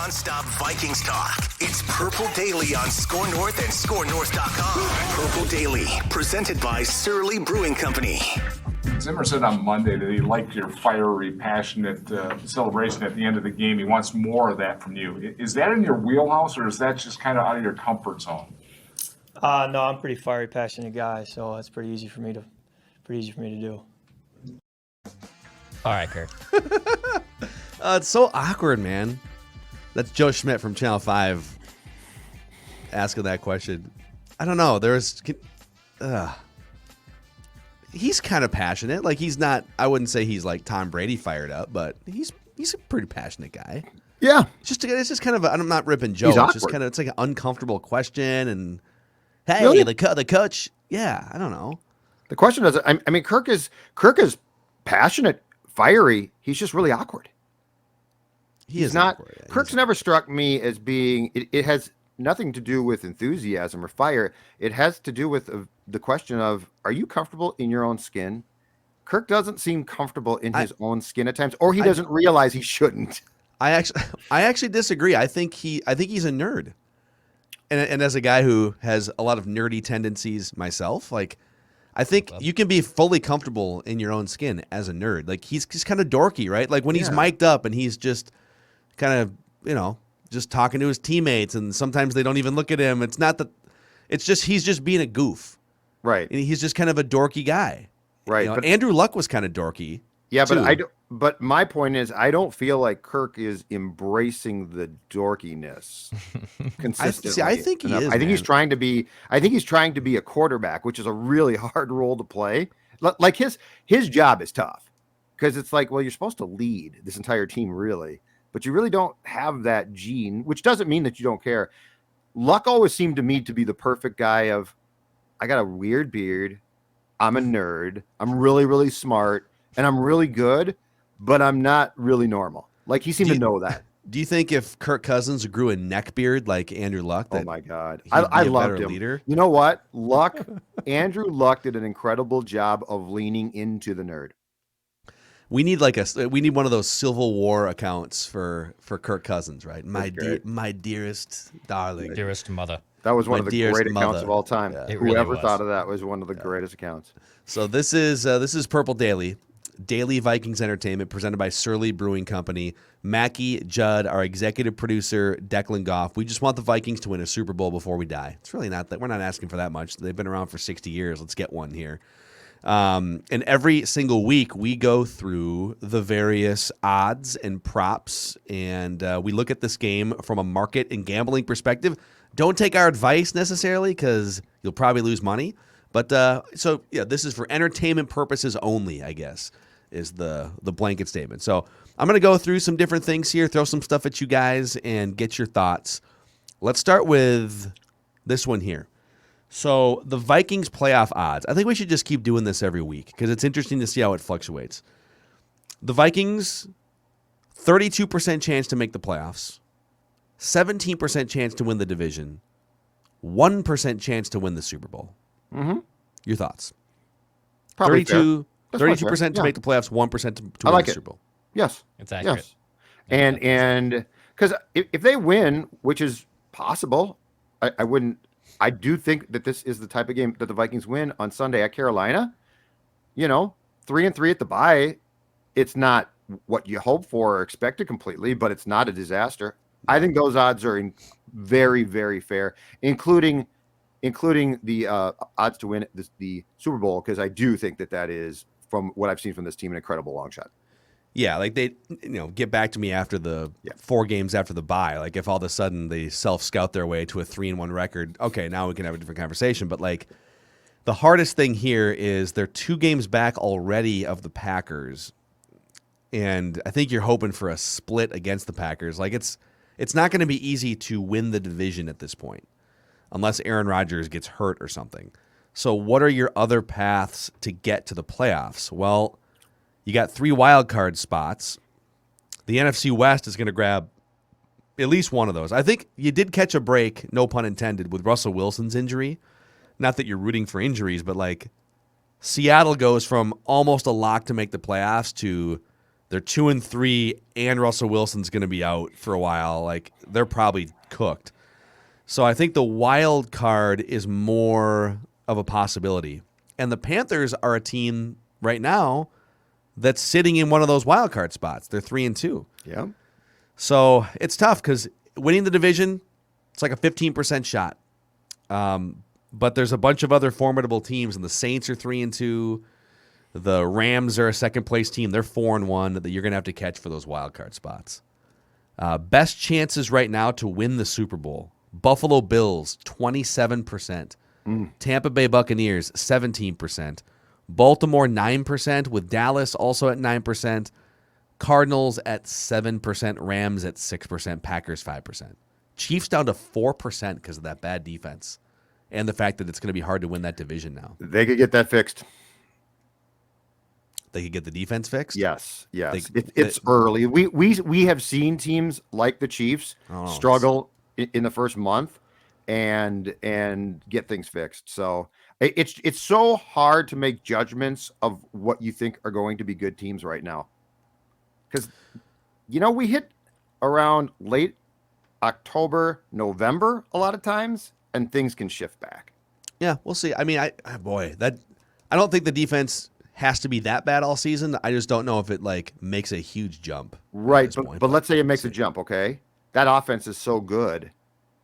non-stop Vikings talk. It's Purple Daily on Score North and ScoreNorth.com. Purple Daily, presented by Surly Brewing Company. Zimmer said on Monday that he liked your fiery, passionate celebration at the end of the game. He wants more of that from you. Is that in your wheelhouse, or is that just kind of out of your comfort zone? No, I'm a pretty fiery, passionate guy, so it's pretty easy for me to do. All right, Kirk. It's so awkward, man. That's Joe Schmidt from Channel 5 asking that question. I don't know. He's kind of passionate. Like, he's not, I wouldn't say he's like Tom Brady fired up, but he's a pretty passionate guy. Yeah. It's just kind of, I'm not ripping Joe. It's just kind of, it's like an uncomfortable question. And hey, really? the coach. Yeah, I don't know. The question is, I mean, Kirk is passionate, fiery. He's just really awkward. He's not. Awkward. Kirk's never struck me as being. It has nothing to do with enthusiasm or fire. It has to do with the question of, are you comfortable in your own skin? Kirk doesn't seem comfortable in his own skin at times, or he doesn't realize he shouldn't. I actually disagree. I think he's a nerd, and as a guy who has a lot of nerdy tendencies myself, like, I think you can be fully comfortable in your own skin as a nerd. Like, he's kind of dorky, right? Like, when he's mic'd up and he's just kind of, just talking to his teammates, and sometimes they don't even look at him. It's not that, it's just, he's just being a goof. Right. And he's just kind of a dorky guy. Right. But Andrew Luck was kind of dorky. Yeah, too. but my point is, I don't feel like Kirk is embracing the dorkiness consistently. I think he is. I think he's trying to be a quarterback, which is a really hard role to play. Like, his job is tough, because it's like, well, you're supposed to lead this entire team, really, but you really don't have that gene, which doesn't mean that you don't care. Luck always seemed to me to be the perfect guy of, I got a weird beard, I'm a nerd, I'm really, really smart, and I'm really good, but I'm not really normal. Like, he seemed to know that. Do you think if Kirk Cousins grew a neck beard like Andrew Luck, oh my God, I loved him. Leader? You know what? Andrew Luck did an incredible job of leaning into the nerd. We need one of those Civil War accounts for Kirk Cousins, right? My dearest darling, dearest mother. That was one of the great accounts of all time. Yeah. Whoever thought of that was one of the greatest accounts. So this is Purple Daily Vikings entertainment presented by Surly Brewing Company. Mackie, Judd, our executive producer, Declan Goff. We just want the Vikings to win a Super Bowl before we die. It's really not that, we're not asking for that much. They've been around for 60 years. Let's get one here. And every single week we go through the various odds and props, and we look at this game from a market and gambling perspective. Don't take our advice necessarily, because you'll probably lose money. But this is for entertainment purposes only, I guess, is the blanket statement. So I'm going to go through some different things here, throw some stuff at you guys, and get your thoughts. Let's start with this one here. So the Vikings playoff odds. I think we should just keep doing this every week, because it's interesting to see how it fluctuates. The Vikings, 32% chance to make the playoffs, 17% chance to win the division, 1% chance to win the Super Bowl. Mm-hmm. Your thoughts? Probably 32% to make the playoffs, 1% to win the Super Bowl. Yes. It's accurate. Yes. And because if they win, which is possible, I do think that this is the type of game that the Vikings win on Sunday at Carolina. 3-3 at the bye. It's not what you hope for or expected completely, but it's not a disaster. I think those odds are very, very fair, including the odds to win the Super Bowl, because I do think that is, from what I've seen from this team, an incredible long shot. Yeah, like they, get back to me after the 4 games after the bye. Like, if all of a sudden they self-scout their way to a 3-1 record, okay, now we can have a different conversation. But, like, the hardest thing here is they're 2 games back already of the Packers, and I think you're hoping for a split against the Packers. Like, it's not going to be easy to win the division at this point, unless Aaron Rodgers gets hurt or something. So what are your other paths to get to the playoffs? Well, you got 3 wild card spots. The NFC West is going to grab at least one of those. I think you did catch a break, no pun intended, with Russell Wilson's injury. Not that you're rooting for injuries, but like Seattle goes from almost a lock to make the playoffs to They're 2-3, and Russell Wilson's going to be out for a while. Like, they're probably cooked. So I think the wild card is more of a possibility. And the Panthers are a team right now that's sitting in one of those wild card spots. They're 3-2. Yeah. So it's tough because winning the division, it's like a 15% shot. But there's a bunch of other formidable teams, and the Saints are 3-2. The Rams are a second-place team. They're 4-1 that you're going to have to catch for those wild card spots. Best chances right now to win the Super Bowl. Buffalo Bills, 27%. Tampa Bay Buccaneers, 17%. Baltimore, 9%, with Dallas also at 9%. Cardinals at 7%. Rams at 6%. Packers, 5%. Chiefs down to 4% because of that bad defense and the fact that it's going to be hard to win that division now. They could get that fixed. They could get the defense fixed? Yes. It's early. We have seen teams like the Chiefs struggle in the first month and get things fixed. So it's so hard to make judgments of what you think are going to be good teams right now. Because, we hit around late October, November a lot of times, and things can shift back. Yeah, we'll see. I mean, I don't think the defense has to be that bad all season. I just don't know if it makes a huge jump. Right, but let's say it makes a jump, okay? That offense is so good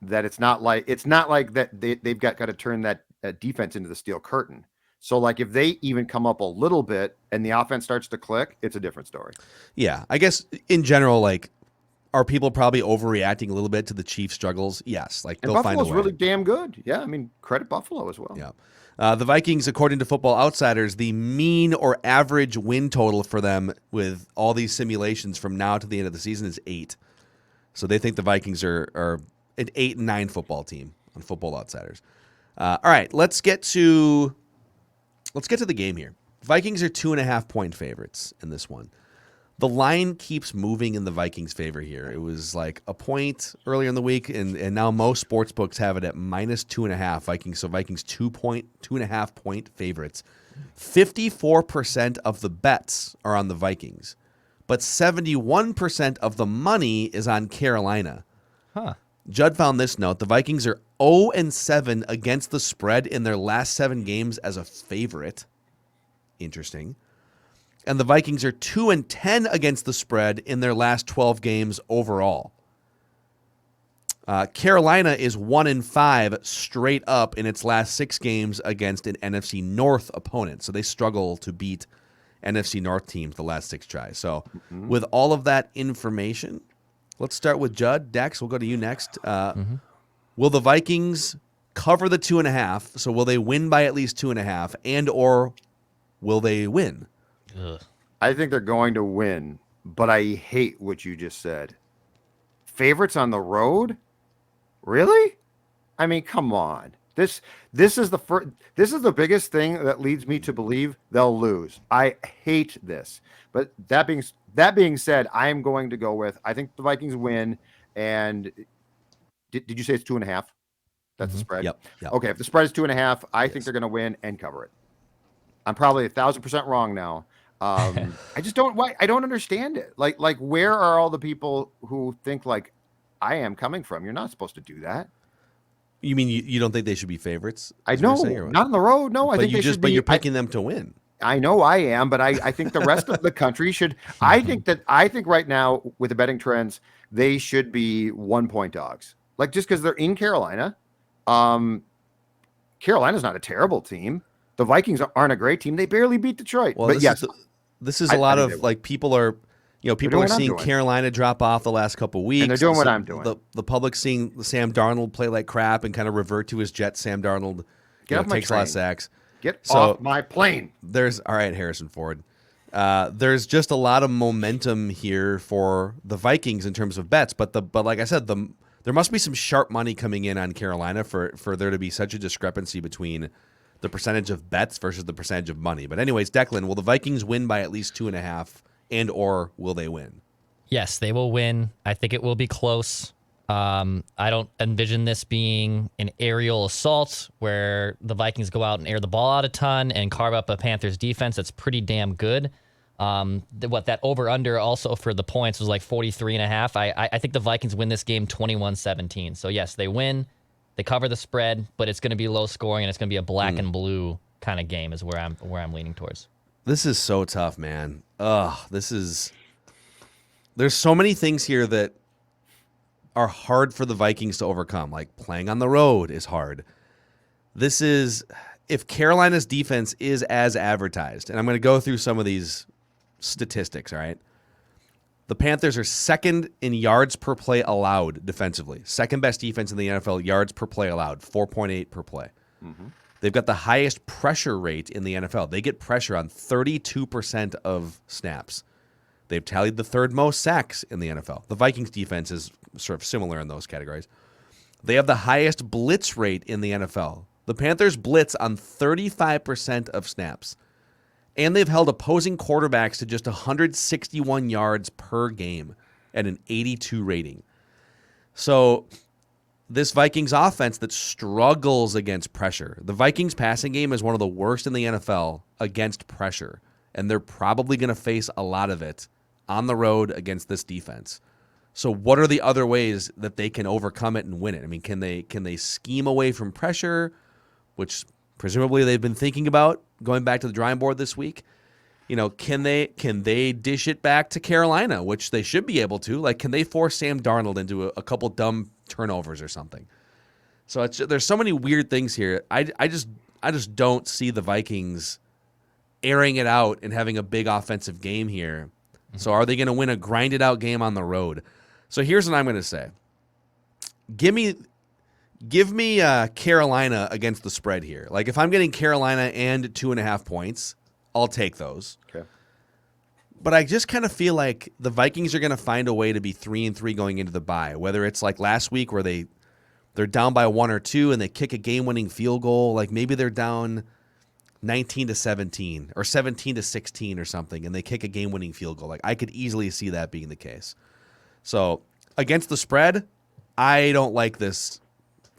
that it's not like that they've got to turn that defense into the steel curtain. So if they even come up a little bit and the offense starts to click, it's a different story. Yeah, I guess in general, are people probably overreacting a little bit to the Chiefs' struggles? Yes, and they'll Buffalo's find a way. Really damn good. Yeah, I mean, credit Buffalo as well. Yeah. The Vikings, according to Football Outsiders, the mean or average win total for them with all these simulations from now to the end of the season is 8. So they think the Vikings are an 8-9 football team on Football Outsiders. All right, let's get to the game here. Vikings are 2.5-point favorites in this one. The line keeps moving in the Vikings' favor here. It was like a point earlier in the week, and now most sports books have it at -2.5 Vikings. So Vikings 2.5-point favorites. 54% of the bets are on the Vikings, but 71% of the money is on Carolina. Huh. Judd found this note. The Vikings are 0-7 against the spread in their last 7 games as a favorite. Interesting. And the Vikings are 2-10 against the spread in their last 12 games overall. Carolina is 1-5 straight up in its last 6 games against an NFC North opponent. So they struggle to beat NFC North teams the last 6 tries. So with all of that information, let's start with Judd. Dex, we'll go to you next. Will the Vikings cover the 2.5? So will they win by at least 2.5, and or will they win? Ugh. I think they're going to win, but I hate what you just said. Favorites on the road? Really? I mean, come on. This is the biggest thing that leads me to believe they'll lose. I hate this. But that being said, I am going to go with, I think the Vikings win. And did you say it's 2.5? That's the spread? Yep. Okay, if the spread is 2.5, I think they're going to win and cover it. I'm probably 1,000% wrong now. I just don't understand it. Like where are all the people who think like I am coming from? You're not supposed to do that. You mean you don't think they should be favorites? I know, not on the road. No, I think they should be. But you're picking them to win. I know I am, but I think the rest of the country should. I think right now with the betting trends, they should be 1-point dogs. Like just because they're in Carolina. Carolina's not a terrible team. The Vikings aren't a great team. They barely beat Detroit. Well, but yes, this is a lot of people are seeing Carolina drop off the last couple weeks. And they're doing what I'm doing. The public's seeing Sam Darnold play like crap and kind of revert to his Jets. Sam Darnold takes a lot of sacks. Get off my plane. All right, Harrison Ford. There's just a lot of momentum here for the Vikings in terms of bets, but like I said, there must be some sharp money coming in on Carolina for there to be such a discrepancy between the percentage of bets versus the percentage of money. But anyways, Declan, will the Vikings win by at least 2.5, and or will they win? Yes, they will win. I think it will be close. I don't envision this being an aerial assault where the Vikings go out and air the ball out a ton and carve up a Panthers defense that's pretty damn good. That over under also for the points was like 43.5. I think the Vikings win this game 21-17. So yes, they win, they cover the spread, but it's going to be low scoring and it's going to be a black and blue kind of game is where I'm leaning towards. This is so tough, man. There's so many things here that are hard for the Vikings to overcome. Like playing on the road is hard. If Carolina's defense is as advertised, and I'm going to go through some of these statistics, all right? The Panthers are second in yards per play allowed defensively. Second best defense in the NFL, yards per play allowed, 4.8 per play. Mm-hmm. They've got the highest pressure rate in the NFL. They get pressure on 32% of snaps. They've tallied the third most sacks in the NFL. The Vikings defense is sort of similar in those categories. They have the highest blitz rate in the NFL. The Panthers blitz on 35% of snaps. And they've held opposing quarterbacks to just 161 yards per game at an 82 rating. So this Vikings offense that struggles against pressure. The Vikings passing game is one of the worst in the NFL against pressure. And they're probably going to face a lot of it on the road against this defense. So what are the other ways that they can overcome it and win it? I mean, can they scheme away from pressure, which presumably they've been thinking about going back to the drawing board this week? You know, can they dish it back to Carolina, which they should be able to? Like, can they force Sam Darnold into a couple dumb turnovers or something? So there's so many weird things here. I just don't see the Vikings airing it out and having a big offensive game here. So are they going to win a grinded out game on the road? So here's what I'm going to say. Give me Carolina against the spread here. Like, if I'm getting Carolina and 2.5 points, I'll take those. Okay. But I just kind of feel like the Vikings are going to find a way to be 3-3 going into the bye. Whether it's like last week where they're down by 1 or 2 and they kick a game-winning field goal. Like maybe they're down 19-17 or 17-16 or something, and they kick a game-winning field goal. Like I could easily see that being the case. So against the spread, I don't like this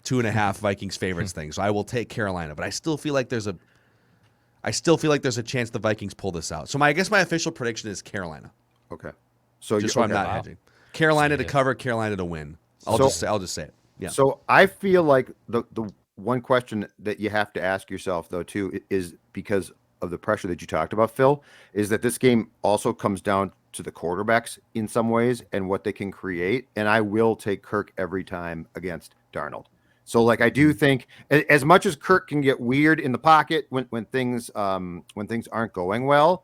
2.5 Vikings favorites thing. So I will take Carolina, but I still feel like there's a chance the Vikings pull this out. So I guess my official prediction is Carolina. Okay. So just so I'm not hedging. Carolina to cover, Carolina to win. I'll just say it. Yeah. So I feel like the one question that you have to ask yourself though too is, because of the pressure that you talked about, Phil, is that this game also comes down to the quarterbacks in some ways and what they can create. And I will take Kirk every time against Darnold. So like I do think as much as Kirk can get weird in the pocket when things aren't going well,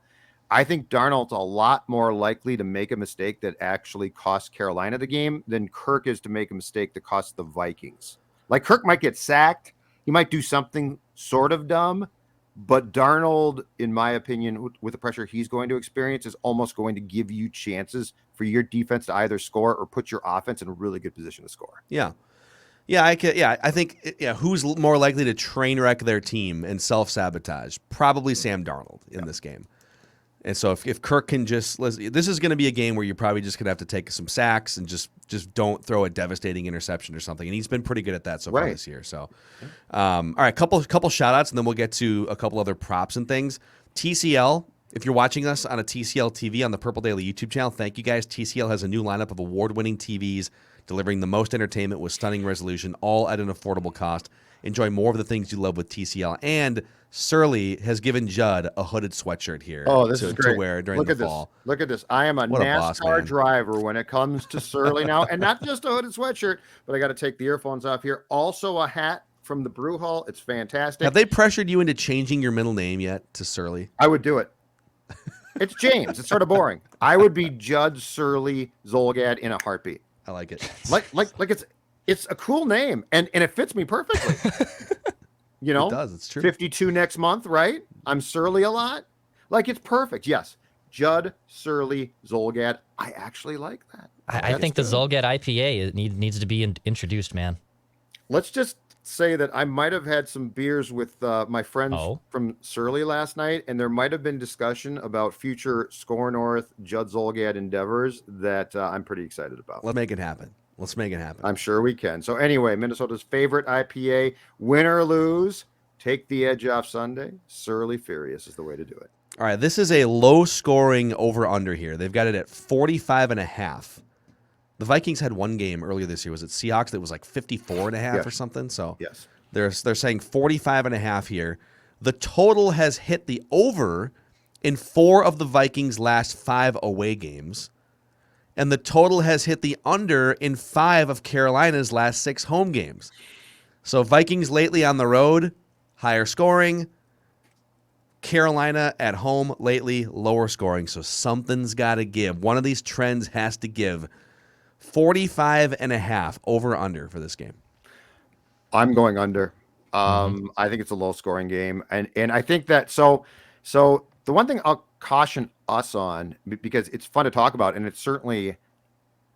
I think Darnold's a lot more likely to make a mistake that actually costs Carolina the game than Kirk is to make a mistake that costs the Vikings. Like Kirk might get sacked, he might do something sort of dumb, but Darnold, in my opinion, with the pressure he's going to experience, is almost going to give you chances for your defense to either score or put your offense in a really good position to score. Yeah. I think who's more likely to train wreck their team and self-sabotage? Probably Sam Darnold in this game. And so if Kirk can this is going to be a game where you're probably just going to have to take some sacks and just don't throw a devastating interception or something. And he's been pretty good at that so far this year. So, all right, couple shout outs, and then we'll get to a couple other props and things. TCL, if you're watching us on a TCL TV on the Purple Daily YouTube channel, thank you guys. TCL has a new lineup of award-winning TVs delivering the most entertainment with stunning resolution, all at an affordable cost. Enjoy more of the things you love with TCL. And Surly has given Judd a hooded sweatshirt here to wear during the fall. Look at this. I am a NASCAR driver when it comes to Surly now. And not just a hooded sweatshirt, but I got to take the earphones off here. Also a hat from the Brew Hall. It's fantastic. Have they pressured you into changing your middle name yet to Surly? I would do it. It's James. It's sort of boring. I would be Judd Surly Zolgad in a heartbeat. I like it. Like it's a cool name, and it fits me perfectly. You know, it does. It's true. 52 next month, right? I'm Surly a lot. Like it's perfect. Yes, Judd Surly Zolgad. I actually like that. I think the Zolgad IPA needs to be introduced, man. Let's just say that I might have had some beers with my friends from Surly last night, and there might have been discussion about future Score North Judd Zolgad endeavors that I'm pretty excited about. Let's make it happen. I'm sure we can. So anyway, Minnesota's favorite IPA, win or lose, take the edge off Sunday. Surly Furious is the way to do it. All right, this is a low-scoring over-under here. They've got it at 45.5. The Vikings had one game earlier this year. Was it Seahawks that was like 54.5 or something? So yes, they're saying 45.5 here. The total has hit the over in 4 of the Vikings' last 5 away games, and the total has hit the under in 5 of Carolina's last 6 home games. So Vikings lately on the road, higher scoring. Carolina at home lately, lower scoring. So something's got to give. One of these trends has to give. 45.5 over under for this game. I'm going under. I think it's a low scoring game. And I think that so the one thing I'll caution us on, because it's fun to talk about and it's certainly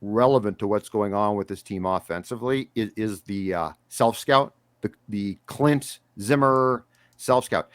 relevant to what's going on with this team offensively, is the self-scout, the Clint Zimmer self-scout.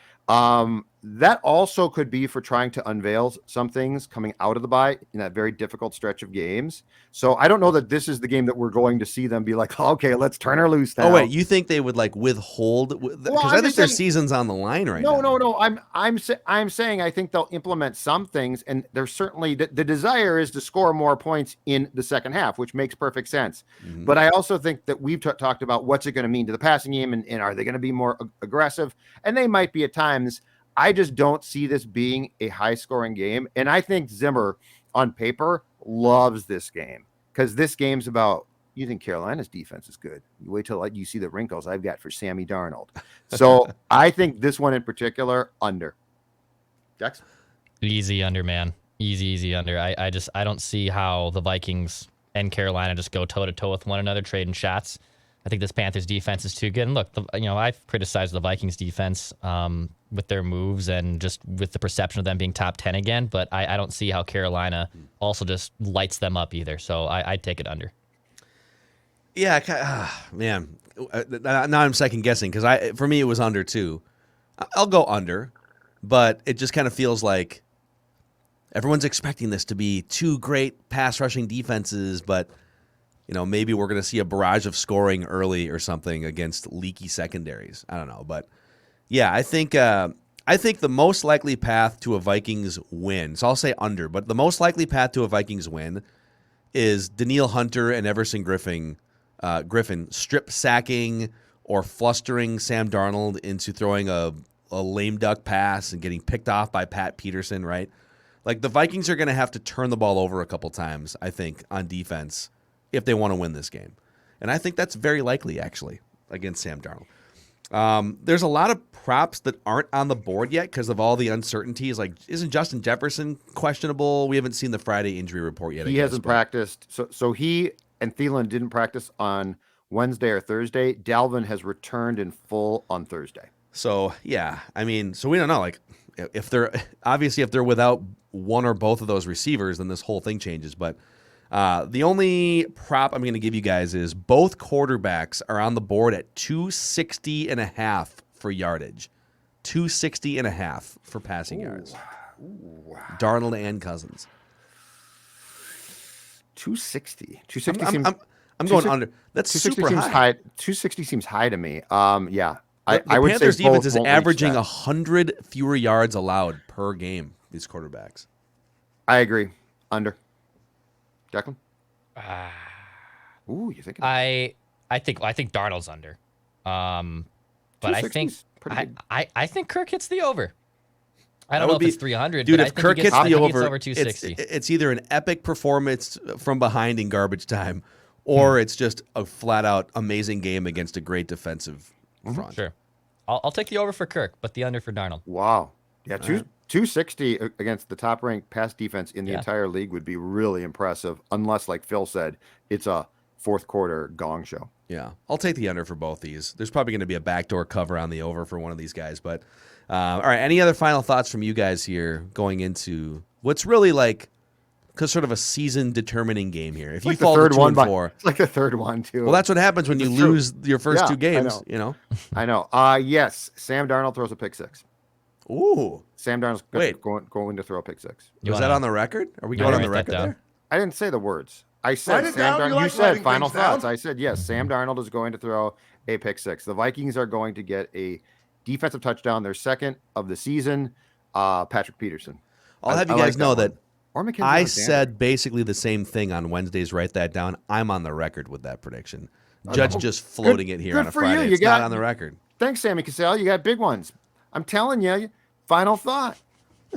That also could be for trying to unveil some things coming out of the bye in that very difficult stretch of games. So I don't know that this is the game that we're going to see them be like, okay, let's turn her loose now. Oh wait, you think they would like withhold? Because I think their season's on the line right now. No. I'm saying I think they'll implement some things, and there's certainly the desire is to score more points in the second half, which makes perfect sense. Mm-hmm. But I also think that we've talked about what's it going to mean to the passing game, and are they going to be more aggressive? And they might be at times. I just don't see this being a high-scoring game, and I think Zimmer, on paper, loves this game because this game's about. You think Carolina's defense is good. You wait till you see the wrinkles I've got for Sammy Darnold. So I think this one in particular, under. Dex? Easy under, man. Easy under. I don't see how the Vikings and Carolina just go toe-to-toe with one another, trading shots. I think this Panthers defense is too good. And look, I've criticized the Vikings defense with their moves and just with the perception of them being top 10 again, but I don't see how Carolina also just lights them up either. So I'd take it under. Yeah, man. Now I'm second guessing because for me it was under too. I'll go under, but it just kind of feels like everyone's expecting this to be 2 great pass rushing defenses, but maybe we're going to see a barrage of scoring early or something against leaky secondaries. I don't know, but yeah, I think the most likely path to a Vikings win. So I'll say under, but the most likely path to a Vikings win is Danielle Hunter and Everson Griffin strip sacking or flustering Sam Darnold into throwing a lame duck pass and getting picked off by Pat Peterson, right? Like the Vikings are going to have to turn the ball over a couple times, I think, on defense if they want to win this game. And I think that's very likely, actually, against Sam Darnold. There's a lot of props that aren't on the board yet because of all the uncertainties. Like, isn't Justin Jefferson questionable? We haven't seen the Friday injury report yet. He hasn't practiced. So he and Thielen didn't practice on Wednesday or Thursday. Dalvin has returned in full on Thursday. So, yeah, I mean, so we don't know. Like, if they're without one or both of those receivers, then this whole thing changes. But the only prop I'm going to give you guys is both quarterbacks are on the board at 260.5 for yardage. 260.5 for passing yards. Darnold and Cousins. 260. I'm going under. That's super high. 260 seems high to me. Yeah. The I would Panthers say defense is won't averaging 100 fewer yards allowed per game, these quarterbacks. I agree. Under. Declan? Ooh, you think? I think Darnold's under. But I think Kirk hits the over. I don't know if it's 300, dude, but if Kirk hits the over, 260. It's either an epic performance from behind in garbage time, or it's just a flat-out amazing game against a great defensive front. Sure. I'll take the over for Kirk, but the under for Darnold. Wow. Yeah, 260 against the top-ranked pass defense in the entire league would be really impressive, unless, like Phil said, it's a fourth-quarter gong show. Yeah, I'll take the under for both these. There's probably going to be a backdoor cover on the over for one of these guys. But, all right, any other final thoughts from you guys here going into what's really like sort of a season-determining game here? If you fall to 2-4. It's like the third one, too. Well, that's what happens when you lose your first 2 games, I know. Yes, Sam Darnold throws a pick 6. Ooh. Sam Darnold's going to throw a pick 6. Was that on the record? Are we going on the record there? I didn't say the words. I said Sam Darnold. You said final thoughts. I said, yes, Sam Darnold is going to throw a pick 6. The Vikings are going to get a defensive touchdown, their second of the season. Patrick Peterson. I'll have you I guys like know one. that Or Mackenzie I Alexander. said basically the same thing on Wednesdays. Write that down. I'm on the record with that prediction. Judd's just floating it here good on a for you. Friday. You It's got- not on the record. Thanks, Sammy Cassell. You got big ones. I'm telling you. Final thought.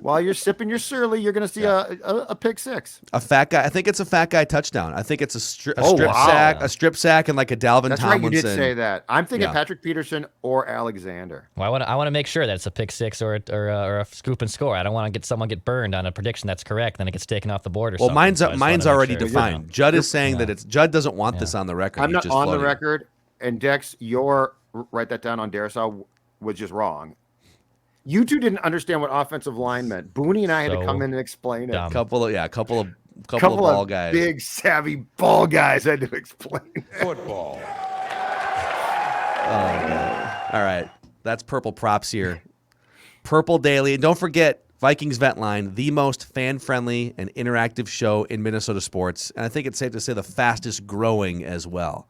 While you're sipping your Surly, you're going to see a pick six. A fat guy. I think it's a fat guy touchdown. I think it's a strip wow. sack, a strip sack, and like a Dalvin That's right. You Tomlinson. did say that. I'm thinking Yeah. Patrick Peterson or Alexander. Well, I want to make sure that it's a pick six or a scoop and score. I don't want to get someone get burned on a prediction that's correct, then it gets taken off the board or Well, something. mine's So I just wanna mine's make already sure. defined. Judd is saying that it's Judd doesn't want this on the record. I'm He's not just on the floating it. record. And Dex, your write that down on Darisaw was just wrong. You two didn't understand what offensive line meant. Booney and I had to So come in and explain it. dumb. Couple of Couple ball of guys. big savvy ball guys had to explain it. Football. All right, that's Purple Props here. Purple Daily, and don't forget Vikings Vent Line, the most fan-friendly and interactive show in Minnesota sports, and I think it's safe to say the fastest growing as well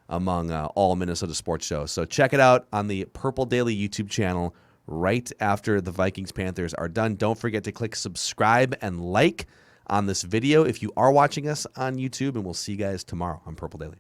among all Minnesota sports shows. So check it out on the Purple Daily YouTube channel right after the Vikings Panthers are done. Don't forget to click subscribe and like on this video if you are watching us on YouTube, and we'll see you guys tomorrow on Purple Daily.